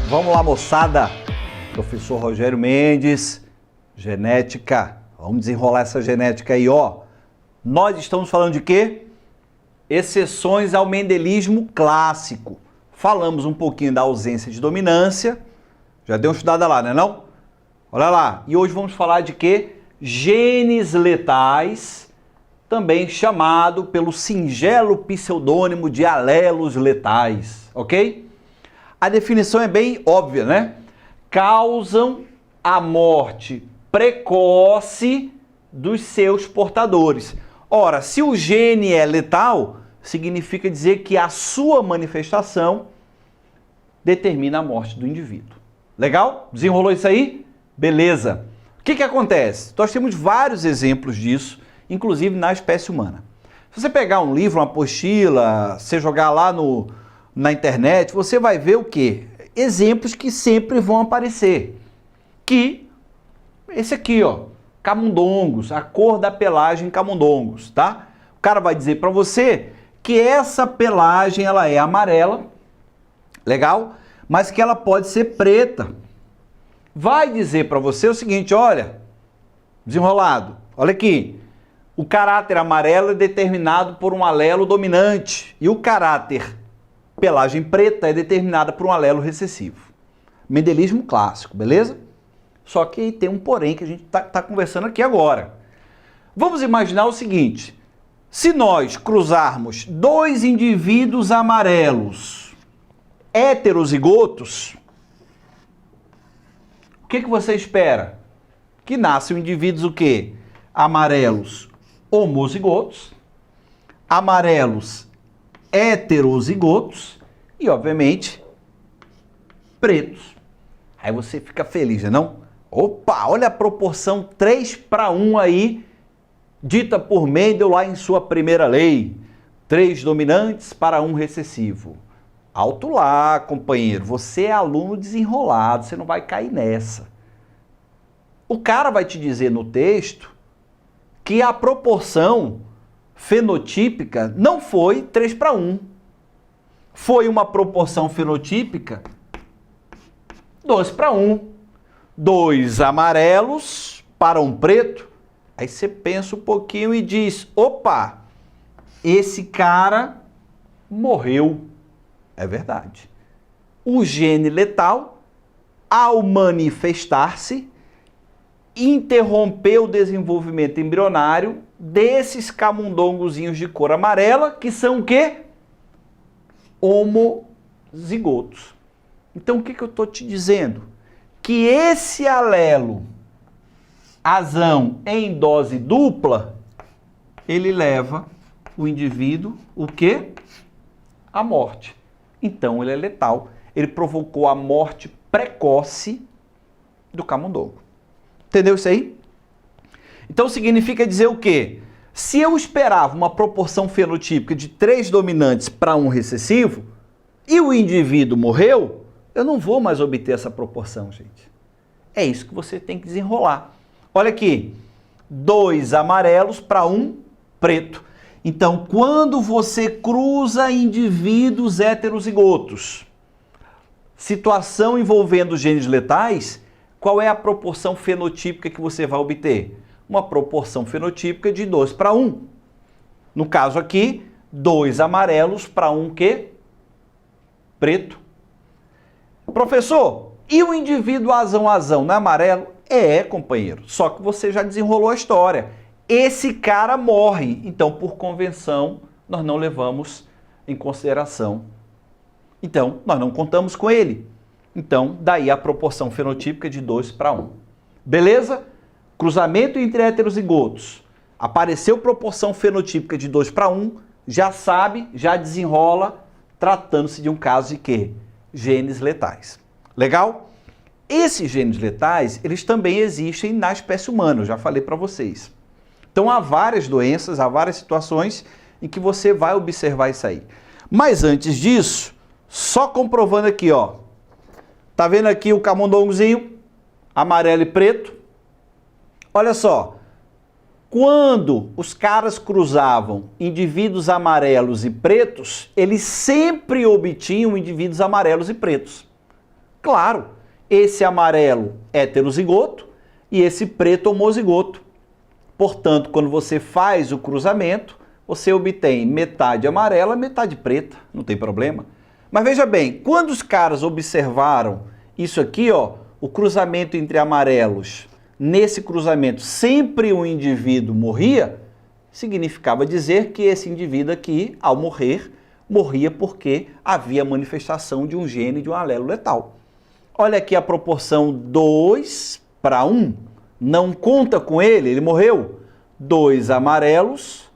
Vamos lá, moçada. Professor Rogério Mendes, genética. Vamos desenrolar essa genética aí, ó. Nós estamos falando de quê? Exceções ao mendelismo clássico. Falamos um pouquinho da ausência de dominância. Já deu uma estudada lá, né não? Olha lá. E hoje vamos falar de quê? Genes letais, também chamado pelo singelo pseudônimo de alelos letais, ok? A definição é bem óbvia, né? Causam a morte precoce dos seus portadores. Ora, se o gene é letal, significa dizer que a sua manifestação determina a morte do indivíduo. Legal? Desenrolou isso aí? Beleza. O que acontece? Nós temos vários exemplos disso, inclusive na espécie humana. Se você pegar um livro, uma apostila, você jogar lá na internet, você vai ver o quê? Exemplos que sempre vão aparecer. Que, esse aqui, ó, camundongos, a cor da pelagem camundongos, tá? O cara vai dizer para você que essa pelagem, ela é amarela, legal? Mas que ela pode ser preta. Vai dizer para você o seguinte, olha, desenrolado, olha aqui, o caráter amarelo é determinado por um alelo dominante e o caráter pelagem preta é determinada por um alelo recessivo. Mendelismo clássico, beleza? Só que tem um porém que a gente tá conversando aqui agora. Vamos imaginar o seguinte, se nós cruzarmos dois indivíduos amarelos heterozigotos, o que você espera? Que nasçam indivíduos o quê? Amarelos homozigotos, amarelos heterozigotos e, obviamente, pretos. Aí você fica feliz, né não? Opa, olha a proporção 3:1 aí, dita por Mendel lá em sua primeira lei. 3 dominantes para 1 recessivo. Alto lá, companheiro, você é aluno desenrolado, você não vai cair nessa. O cara vai te dizer no texto que a proporção fenotípica não foi 3:1. Foi uma proporção fenotípica 2:1. 2 amarelos para 1 preto. Aí você pensa um pouquinho e diz, opa, esse cara morreu. É verdade. O gene letal, ao manifestar-se, interrompeu o desenvolvimento embrionário desses camundongozinhos de cor amarela, que são o quê? Homozigotos. Então, o que eu estou te dizendo? Que esse alelo, azão em dose dupla, ele leva o indivíduo, o quê? À morte. Então, ele é letal. Ele provocou a morte precoce do camundongo. Entendeu isso aí? Então, significa dizer o quê? Se eu esperava uma proporção fenotípica de 3 dominantes para 1 recessivo, e o indivíduo morreu, eu não vou mais obter essa proporção, gente. É isso que você tem que desenrolar. Olha aqui, 2 amarelos para 1 preto. Então, quando você cruza indivíduos heterozigotos, situação envolvendo genes letais, qual é a proporção fenotípica que você vai obter? Uma proporção fenotípica de 2:1. No caso aqui, 2 amarelos para 1 quê? Preto. Professor, e o indivíduo azão não é amarelo? É, companheiro, só que você já desenrolou a história. Esse cara morre, então, por convenção, nós não levamos em consideração. Então, nós não contamos com ele. Então, daí a proporção fenotípica de 2:1. Beleza? Cruzamento entre heterozigotos. Apareceu proporção fenotípica de 2:1, já sabe, já desenrola, tratando-se de um caso de quê? Genes letais. Legal? Esses genes letais, eles também existem na espécie humana, eu já falei para vocês. Então, há várias doenças, há várias situações em que você vai observar isso aí. Mas antes disso, só comprovando aqui, ó. Tá vendo aqui o camundongozinho? Amarelo e preto. Olha só. Quando os caras cruzavam indivíduos amarelos e pretos, eles sempre obtinham indivíduos amarelos e pretos. Claro, esse amarelo heterozigoto e esse preto homozigoto. Portanto, quando você faz o cruzamento, você obtém metade amarela, metade preta, não tem problema. Mas veja bem, quando os caras observaram isso aqui, ó, o cruzamento entre amarelos, nesse cruzamento sempre um indivíduo morria, significava dizer que esse indivíduo aqui, ao morrer, morria porque havia manifestação de um gene de um alelo letal. Olha aqui a proporção 2:1, não conta com ele, ele morreu. 2 amarelos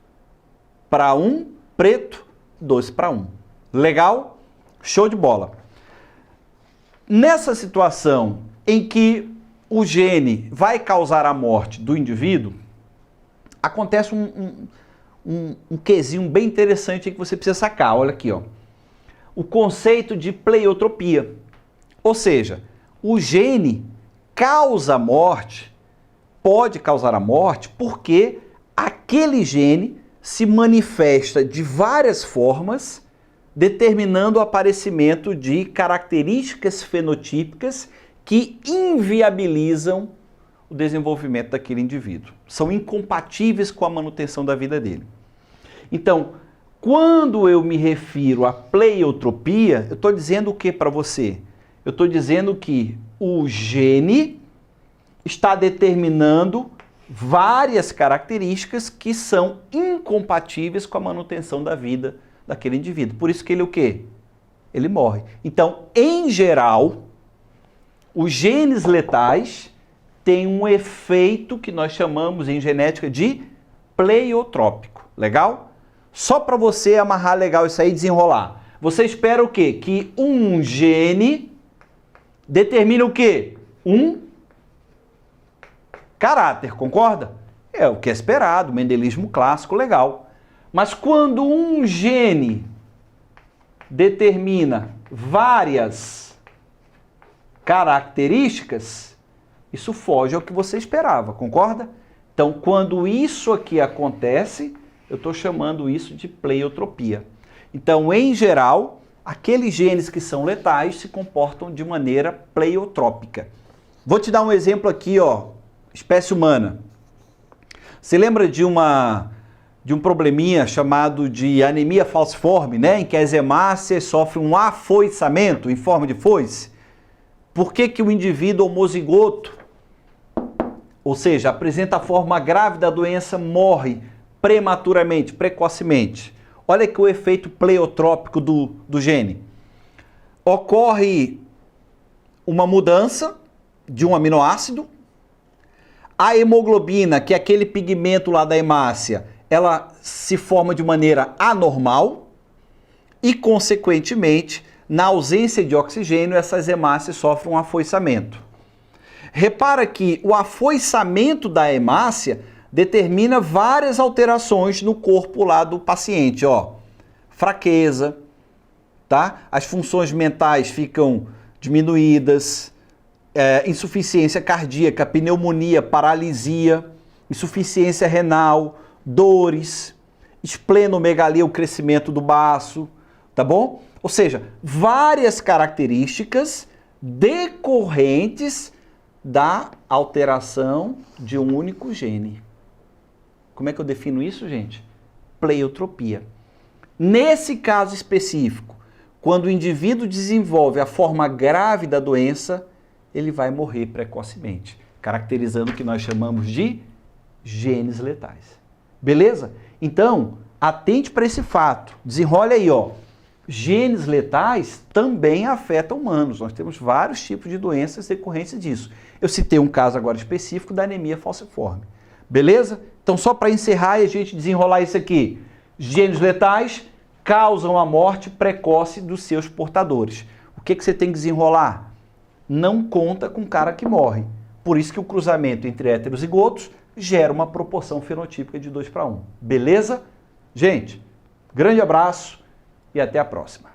para 1 preto, 2:1. Legal? Show de bola. Nessa situação em que o gene vai causar a morte do indivíduo, acontece um quesinho bem interessante que você precisa sacar. Olha aqui, ó. O conceito de pleiotropia. Ou seja, o gene causa a morte, pode causar a morte, porque aquele gene se manifesta de várias formas, determinando o aparecimento de características fenotípicas que inviabilizam o desenvolvimento daquele indivíduo. São incompatíveis com a manutenção da vida dele. Então, quando eu me refiro à pleiotropia, eu estou dizendo o que para você? Eu estou dizendo que o gene está determinando várias características que são incompatíveis com a manutenção da vida daquele indivíduo. Por isso que ele o quê? Ele morre. Então, em geral, os genes letais têm um efeito que nós chamamos em genética de pleiotrópico. Legal? Só para você amarrar legal isso aí e desenrolar. Você espera o quê? Que um gene determine o quê? Um caráter, concorda? É o que é esperado, mendelismo clássico, legal. Mas quando um gene determina várias características, isso foge ao que você esperava, concorda? Então, quando isso aqui acontece, eu estou chamando isso de pleiotropia. Então, em geral, aqueles genes que são letais se comportam de maneira pleiotrópica. Vou te dar um exemplo aqui, ó, espécie humana. Você lembra de um probleminha chamado de anemia falciforme, né? Em que as hemácias sofrem um afoiçamento em forma de foice? Por que que o indivíduo homozigoto, ou seja, apresenta a forma grave da doença, morre prematuramente, precocemente? Olha que o efeito pleiotrópico do gene. Ocorre uma mudança de um aminoácido, a hemoglobina, que é aquele pigmento lá da hemácia, ela se forma de maneira anormal e, consequentemente, na ausência de oxigênio, essas hemácias sofrem um afoiçamento. Repara que o afoiçamento da hemácia determina várias alterações no corpo lá do paciente, ó. Fraqueza, tá? As funções mentais ficam diminuídas, insuficiência cardíaca, pneumonia, paralisia, insuficiência renal, dores, esplenomegalia, o crescimento do baço, tá bom? Ou seja, várias características decorrentes da alteração de um único gene. Como é que eu defino isso, gente? Pleiotropia. Nesse caso específico, quando o indivíduo desenvolve a forma grave da doença, ele vai morrer precocemente, caracterizando o que nós chamamos de genes letais. Beleza? Então, atente para esse fato. Desenrole aí, ó. Genes letais também afetam humanos. Nós temos vários tipos de doenças decorrentes disso. Eu citei um caso agora específico da anemia falciforme. Beleza? Então, só para encerrar e a gente desenrolar isso aqui. Genes letais causam a morte precoce dos seus portadores. O que você tem que desenrolar? Não conta com o cara que morre. Por isso que o cruzamento entre heterozigotos gera uma proporção fenotípica de 2:1. Beleza? Gente, grande abraço e até a próxima.